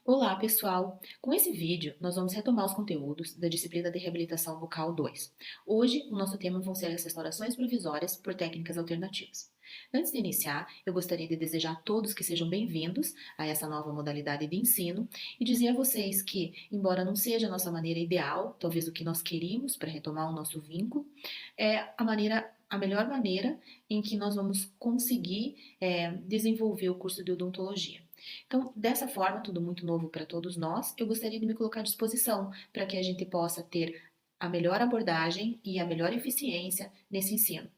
Olá, pessoal! Com esse vídeo, nós vamos retomar os conteúdos da disciplina de Reabilitação Bucal 2. Hoje, o nosso tema vão ser as restaurações provisórias por técnicas alternativas. Antes de iniciar, eu gostaria de desejar a todos que sejam bem-vindos a essa nova modalidade de ensino e dizer a vocês que, embora não seja a nossa maneira ideal, talvez o que nós queríamos para retomar o nosso vínculo, é a melhor maneira em que nós vamos conseguir desenvolver o curso de odontologia. Então, dessa forma, tudo muito novo para todos nós, eu gostaria de me colocar à disposição para que a gente possa ter a melhor abordagem e a melhor eficiência nesse ensino.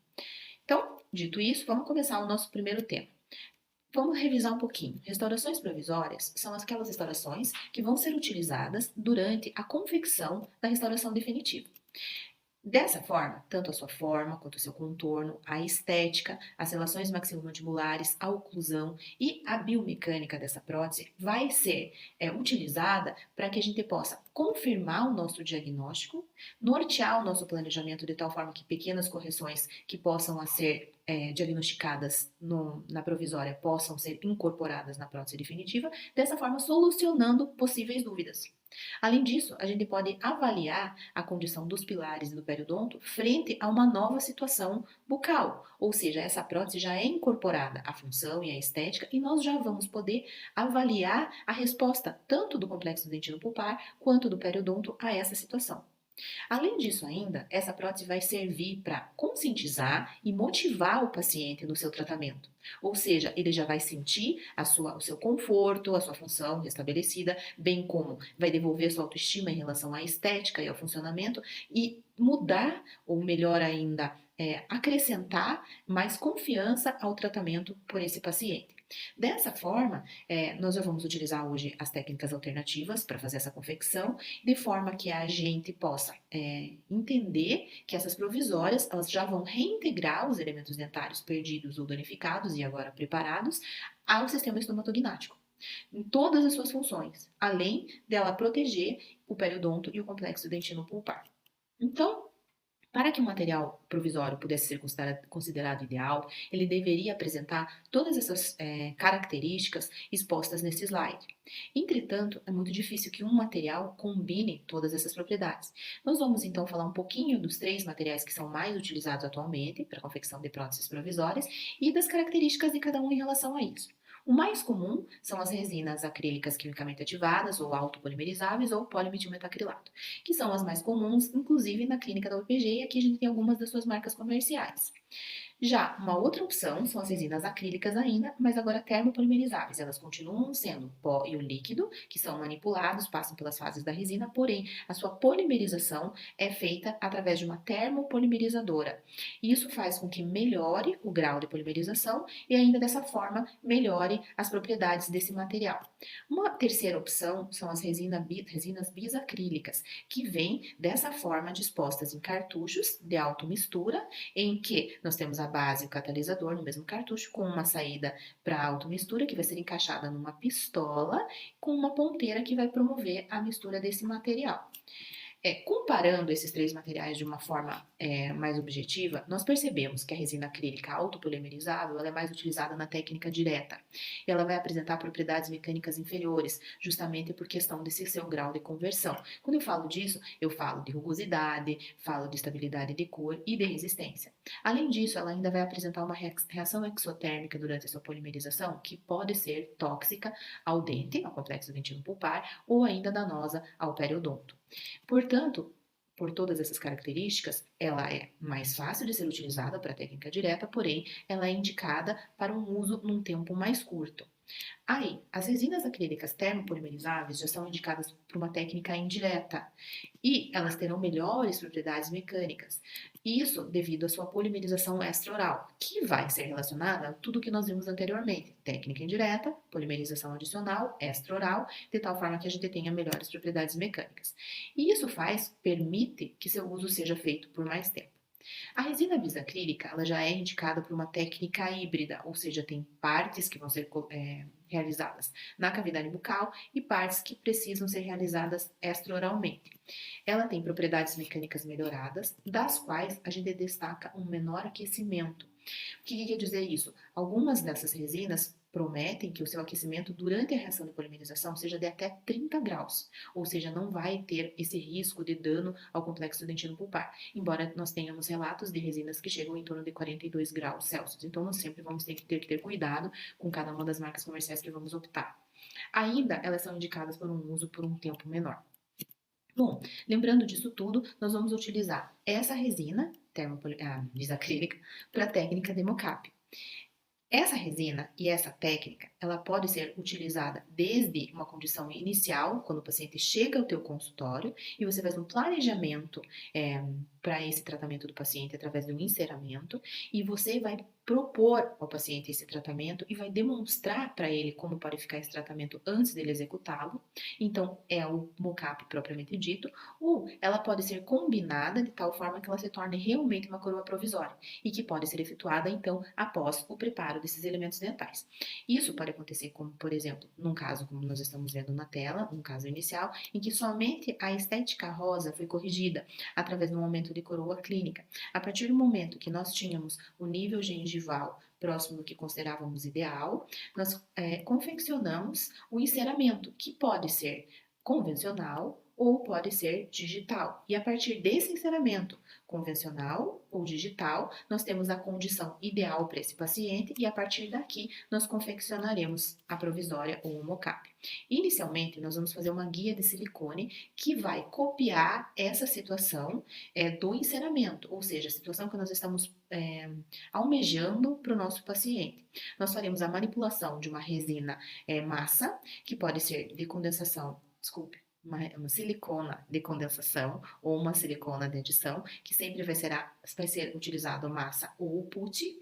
Então, dito isso, vamos começar o nosso primeiro tema. Vamos revisar um pouquinho. Restaurações provisórias são aquelas restaurações que vão ser utilizadas durante a confecção da restauração definitiva. Dessa forma, tanto a sua forma quanto o seu contorno, a estética, as relações maxilomandibulares, a oclusão e a biomecânica dessa prótese vai ser utilizada para que a gente possa confirmar o nosso diagnóstico, nortear o nosso planejamento de tal forma que pequenas correções que possam ser diagnosticadas na provisória possam ser incorporadas na prótese definitiva, dessa forma solucionando possíveis dúvidas. Além disso, a gente pode avaliar a condição dos pilares e do periodonto frente a uma nova situação bucal, ou seja, essa prótese já é incorporada à função e à estética e nós já vamos poder avaliar a resposta tanto do complexo dentino pulpar quanto do periodonto a essa situação. Além disso ainda, essa prótese vai servir para conscientizar e motivar o paciente no seu tratamento. Ou seja, ele já vai sentir o seu conforto, a sua função restabelecida, bem como vai devolver a sua autoestima em relação à estética e ao funcionamento e mudar, ou melhor ainda, acrescentar mais confiança ao tratamento por esse paciente. Dessa forma, nós já vamos utilizar hoje as técnicas alternativas para fazer essa confecção, de forma que a gente possa entender que essas provisórias elas já vão reintegrar os elementos dentários perdidos ou danificados e agora preparados ao sistema estomatognático, em todas as suas funções, além dela proteger o periodonto e o complexo dentino pulpar. Então, para que o material provisório pudesse ser considerado ideal, ele deveria apresentar todas essas características expostas nesse slide. Entretanto, é muito difícil que um material combine todas essas propriedades. Nós vamos então falar um pouquinho dos 3 materiais que são mais utilizados atualmente para a confecção de próteses provisórias e das características de cada um em relação a isso. O mais comum são as resinas acrílicas quimicamente ativadas, ou autopolimerizáveis, ou polimetilmetacrilato, que são as mais comuns, inclusive na clínica da UPG, e aqui a gente tem algumas das suas marcas comerciais. Já uma outra opção são as resinas acrílicas ainda, mas agora termopolimerizáveis. Elas continuam sendo pó e o líquido, que são manipulados, passam pelas fases da resina, porém a sua polimerização é feita através de uma termopolimerizadora. Isso faz com que melhore o grau de polimerização e ainda dessa forma melhore as propriedades desse material. Uma terceira opção são as resinas bisacrílicas, que vêm dessa forma dispostas em cartuchos de automistura, em que nós temos a base e o catalisador no mesmo cartucho, com uma saída para automistura, que vai ser encaixada numa pistola, com uma ponteira que vai promover a mistura desse material. Comparando esses 3 materiais de uma forma mais objetiva, nós percebemos que a resina acrílica autopolimerizável ela é mais utilizada na técnica direta. Ela vai apresentar propriedades mecânicas inferiores, justamente por questão desse seu grau de conversão. Quando eu falo disso, eu falo de rugosidade, falo de estabilidade de cor e de resistência. Além disso, ela ainda vai apresentar uma reação exotérmica durante a sua polimerização, que pode ser tóxica ao dente, ao complexo dentino pulpar, ou ainda danosa ao periodonto. Portanto, por todas essas características, ela é mais fácil de ser utilizada para a técnica direta, porém, ela é indicada para um uso num tempo mais curto. Aí, as resinas acrílicas termopolimerizáveis já são indicadas para uma técnica indireta e elas terão melhores propriedades mecânicas. Isso devido à sua polimerização extraoral, que vai ser relacionada a tudo que nós vimos anteriormente. Técnica indireta, polimerização adicional, extraoral, de tal forma que a gente tenha melhores propriedades mecânicas. E isso permite que seu uso seja feito por mais tempo. A resina bisacrílica ela já é indicada por uma técnica híbrida, ou seja, tem partes que vão ser realizadas na cavidade bucal e partes que precisam ser realizadas extraoralmente. Ela tem propriedades mecânicas melhoradas, das quais a gente destaca um menor aquecimento. O que quer dizer isso? Algumas dessas resinas prometem que o seu aquecimento durante a reação de polimerização seja de até 30 graus, ou seja, não vai ter esse risco de dano ao complexo dentino pulpar, embora nós tenhamos relatos de resinas que chegam em torno de 42 graus Celsius. Então, nós sempre vamos ter cuidado com cada uma das marcas comerciais que vamos optar. Ainda, elas são indicadas para um uso por um tempo menor. Bom, lembrando disso tudo, nós vamos utilizar essa resina desacrílica para a técnica de mocap. Essa resina e essa técnica, ela pode ser utilizada desde uma condição inicial, quando o paciente chega ao teu consultório e você faz um planejamento para esse tratamento do paciente através do enceramento e você vai propor ao paciente esse tratamento e vai demonstrar para ele como pode ficar esse tratamento antes dele executá-lo. Então, é o mocap propriamente dito, ou ela pode ser combinada de tal forma que ela se torne realmente uma coroa provisória e que pode ser efetuada, então, após o preparo desses elementos dentais. Isso pode acontecer como, por exemplo, num caso como nós estamos vendo na tela, um caso inicial, em que somente a estética rosa foi corrigida através de um aumento de coroa clínica. A partir do momento que nós tínhamos o nível gengival próximo do que considerávamos ideal, nós confeccionamos o enceramento, que pode ser convencional ou pode ser digital. E a partir desse enceramento, convencional ou digital, nós temos a condição ideal para esse paciente e a partir daqui nós confeccionaremos a provisória ou o mocap. Inicialmente, nós vamos fazer uma guia de silicone que vai copiar essa situação do enceramento, ou seja, a situação que nós estamos almejando para o nosso paciente. Nós faremos a manipulação de uma resina massa, que pode ser de condensação, uma silicona de condensação ou uma silicona de adição, que sempre vai ser utilizado massa ou putty.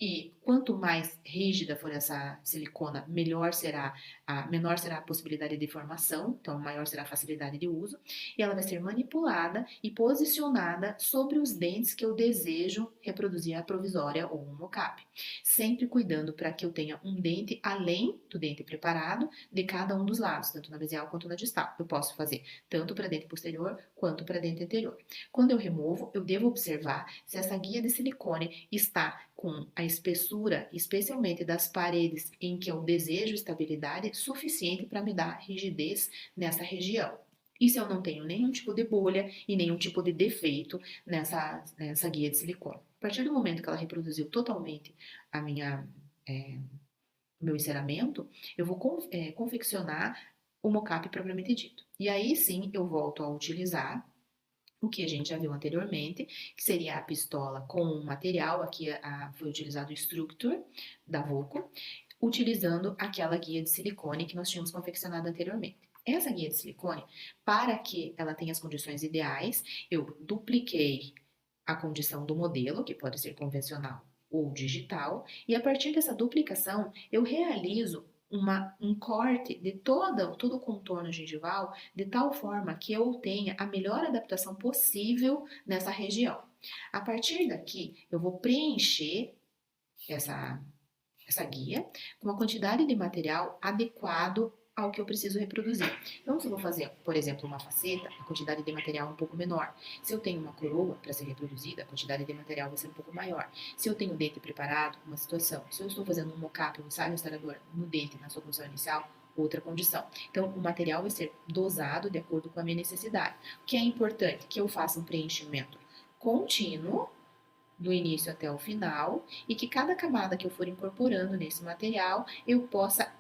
E quanto mais rígida for essa silicona, menor será a possibilidade de formação, então maior será a facilidade de uso. E ela vai ser manipulada e posicionada sobre os dentes que eu desejo reproduzir a provisória ou um mocap. Sempre cuidando para que eu tenha um dente além do dente preparado de cada um dos lados, tanto na mesial quanto na distal. Eu posso fazer tanto para dente posterior quanto para dente anterior. Quando eu removo, eu devo observar se essa guia de silicone está com a espessura, especialmente das paredes em que eu desejo estabilidade, suficiente para me dar rigidez nessa região. E se eu não tenho nenhum tipo de bolha e nenhum tipo de defeito nessa guia de silicone. A partir do momento que ela reproduziu totalmente o meu enceramento, eu vou confeccionar o mocap propriamente dito. E aí sim eu volto a utilizar o que a gente já viu anteriormente, que seria a pistola com um material, aqui foi utilizado o Structure da Voco, utilizando aquela guia de silicone que nós tínhamos confeccionado anteriormente. Essa guia de silicone, para que ela tenha as condições ideais, eu dupliquei a condição do modelo, que pode ser convencional ou digital, e a partir dessa duplicação, eu realizo um corte de todo o contorno gengival de tal forma que eu tenha a melhor adaptação possível nessa região. A partir daqui, eu vou preencher essa guia com uma quantidade de material adequado ao que eu preciso reproduzir. Então, se eu vou fazer, por exemplo, uma faceta, a quantidade de material é um pouco menor. Se eu tenho uma coroa para ser reproduzida, a quantidade de material vai ser um pouco maior. Se eu tenho dente preparado, uma situação. Se eu estou fazendo um mocap, um ensaio restaurador no dente, na sua condição inicial, outra condição. Então, o material vai ser dosado de acordo com a minha necessidade. O que é importante? Que eu faça um preenchimento contínuo, do início até o final, e que cada camada que eu for incorporando nesse material, eu possa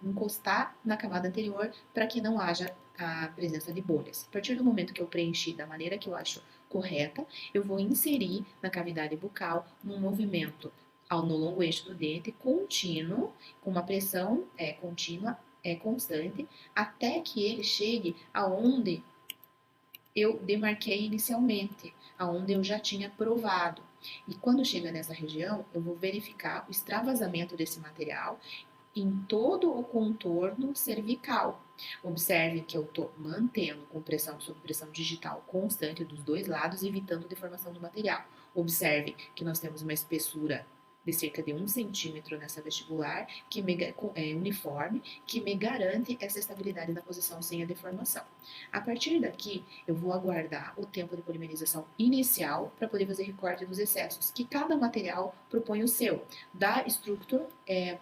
encostar na camada anterior para que não haja a presença de bolhas. A partir do momento que eu preenchi da maneira que eu acho correta, eu vou inserir na cavidade bucal um movimento no longo eixo do dente contínuo, com uma pressão contínua, constante, até que ele chegue aonde eu demarquei inicialmente, aonde eu já tinha provado. E quando chega nessa região, eu vou verificar o extravasamento desse material em todo o contorno cervical. Observe que eu estou mantendo com pressão sob pressão digital constante dos dois lados, evitando deformação do material. Observe que nós temos uma espessura de cerca de 1 cm nessa vestibular, uniforme, que me garante essa estabilidade na posição sem a deformação. A partir daqui, eu vou aguardar o tempo de polimerização inicial para poder fazer recorte dos excessos, que cada material propõe o seu. Da Structure,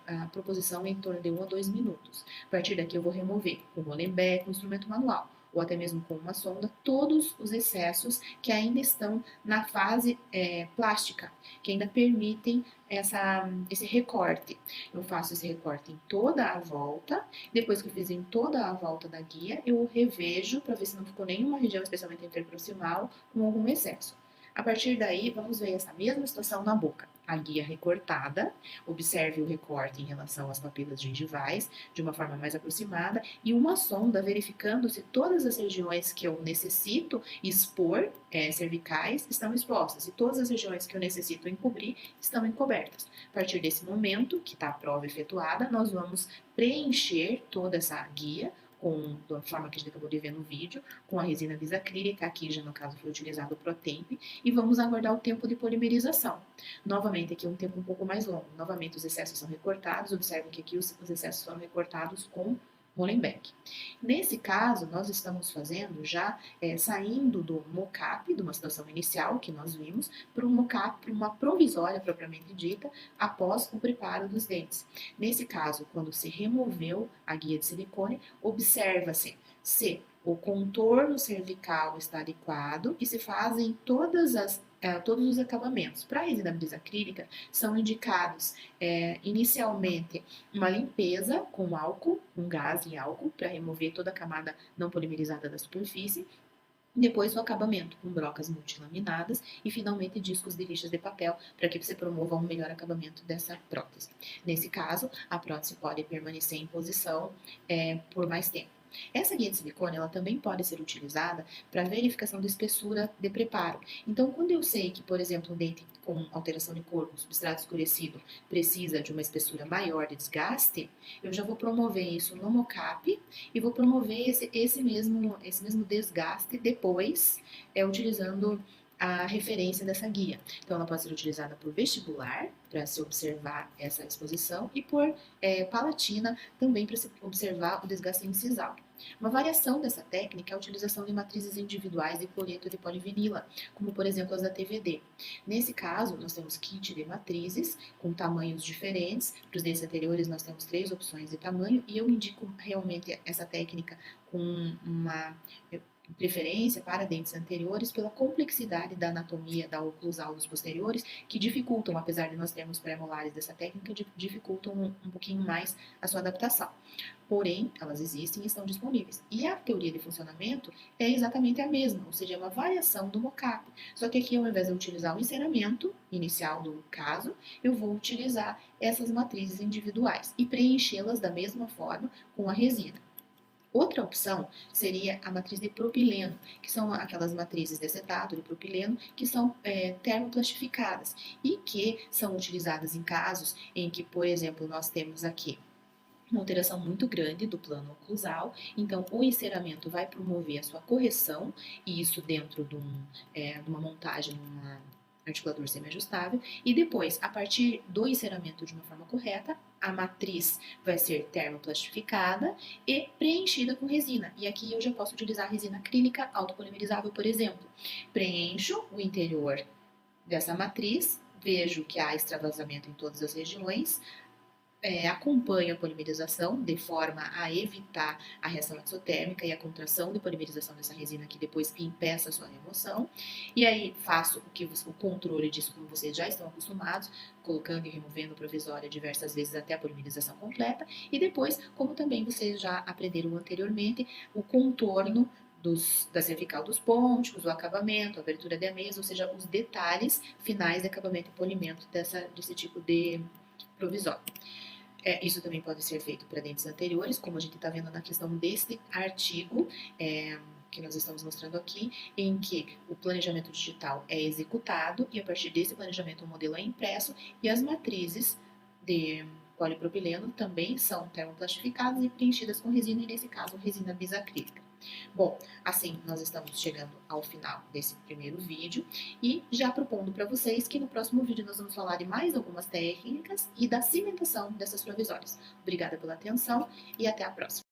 a proposição é em torno de 1 a 2 minutos. A partir daqui, eu vou remover com o Molenbeek, com o instrumento manual, ou até mesmo com uma sonda, todos os excessos que ainda estão na fase plástica, que ainda permitem esse recorte. Eu faço esse recorte em toda a volta, depois que eu fiz em toda a volta da guia, eu revejo para ver se não ficou nenhuma região, especialmente interproximal, com algum excesso. A partir daí, vamos ver essa mesma situação na boca. A guia recortada, observe o recorte em relação às papilas gengivais, de uma forma mais aproximada, e uma sonda verificando se todas as regiões que eu necessito expor, cervicais, estão expostas, e todas as regiões que eu necessito encobrir estão encobertas. A partir desse momento, que está a prova efetuada, nós vamos preencher toda essa guia, da forma que a gente acabou de ver no vídeo, com a resina bisacrílica, aqui já no caso foi utilizado o ProTemp, e vamos aguardar o tempo de polimerização. Novamente, aqui um tempo um pouco mais longo. Novamente, os excessos são recortados, observem que aqui os excessos foram recortados com Molenbeek. Nesse caso, nós estamos fazendo já saindo do mocap, de uma situação inicial que nós vimos, para um mocap, para uma provisória propriamente dita, após o preparo dos dentes. Nesse caso, quando se removeu a guia de silicone, observa-se se o contorno cervical está adequado e se fazem todos os acabamentos. Para a resina bisacrílica, são indicados inicialmente uma limpeza com álcool, um gás e álcool, para remover toda a camada não polimerizada da superfície. Depois o acabamento com brocas multilaminadas e finalmente discos de lixas de papel para que você promova um melhor acabamento dessa prótese. Nesse caso, a prótese pode permanecer em posição por mais tempo. Essa guia de silicone ela também pode ser utilizada para verificação da espessura de preparo. Então, quando eu sei que, por exemplo, um dente com alteração de cor, com substrato escurecido, precisa de uma espessura maior de desgaste, eu já vou promover isso no mocap e vou promover esse mesmo desgaste depois, utilizando a referência dessa guia. Então, ela pode ser utilizada por vestibular, para se observar essa exposição, e por palatina, também para se observar o desgaste incisal. Uma variação dessa técnica é a utilização de matrizes individuais de cloreto de polivinila, como por exemplo as da TVD. Nesse caso, nós temos kit de matrizes com tamanhos diferentes. Para os dentes anteriores, nós temos 3 opções de tamanho, e eu indico realmente essa técnica com uma preferência para dentes anteriores pela complexidade da anatomia da oclusal dos posteriores, que dificultam, apesar de nós termos pré-molares dessa técnica, dificultam um pouquinho mais a sua adaptação. Porém, elas existem e estão disponíveis. E a teoria de funcionamento é exatamente a mesma, ou seja, é uma variação do mocap. Só que aqui, ao invés de eu utilizar o enceramento inicial do caso, eu vou utilizar essas matrizes individuais e preenchê-las da mesma forma com a resina. Outra opção seria a matriz de propileno, que são aquelas matrizes de acetato, de propileno, que são termoplastificadas e que são utilizadas em casos em que, por exemplo, nós temos aqui uma alteração muito grande do plano oclusal, então o enceramento vai promover a sua correção, e isso dentro de uma montagem, numa articulador semi-ajustável, e depois, a partir do enceramento de uma forma correta, a matriz vai ser termoplastificada e preenchida com resina. E aqui eu já posso utilizar resina acrílica autopolimerizável, por exemplo. Preencho o interior dessa matriz, vejo que há extravasamento em todas as regiões, acompanha a polimerização de forma a evitar a reação exotérmica e a contração de polimerização dessa resina que depois impeça a sua remoção. E aí faço o controle disso como vocês já estão acostumados, colocando e removendo provisória diversas vezes até a polimerização completa. E depois, como também vocês já aprenderam anteriormente, o contorno da cervical dos pontos, o acabamento, a abertura de ameias, ou seja, os detalhes finais de acabamento e polimento desse tipo de provisório. Isso também pode ser feito para dentes anteriores, como a gente está vendo na questão deste artigo que nós estamos mostrando aqui, em que o planejamento digital é executado e a partir desse planejamento o modelo é impresso e as matrizes de polipropileno também são termoplastificadas e preenchidas com resina, e nesse caso resina bisacrílica. Bom, assim nós estamos chegando ao final desse primeiro vídeo e já propondo para vocês que no próximo vídeo nós vamos falar de mais algumas técnicas e da cimentação dessas provisórias. Obrigada pela atenção e até a próxima.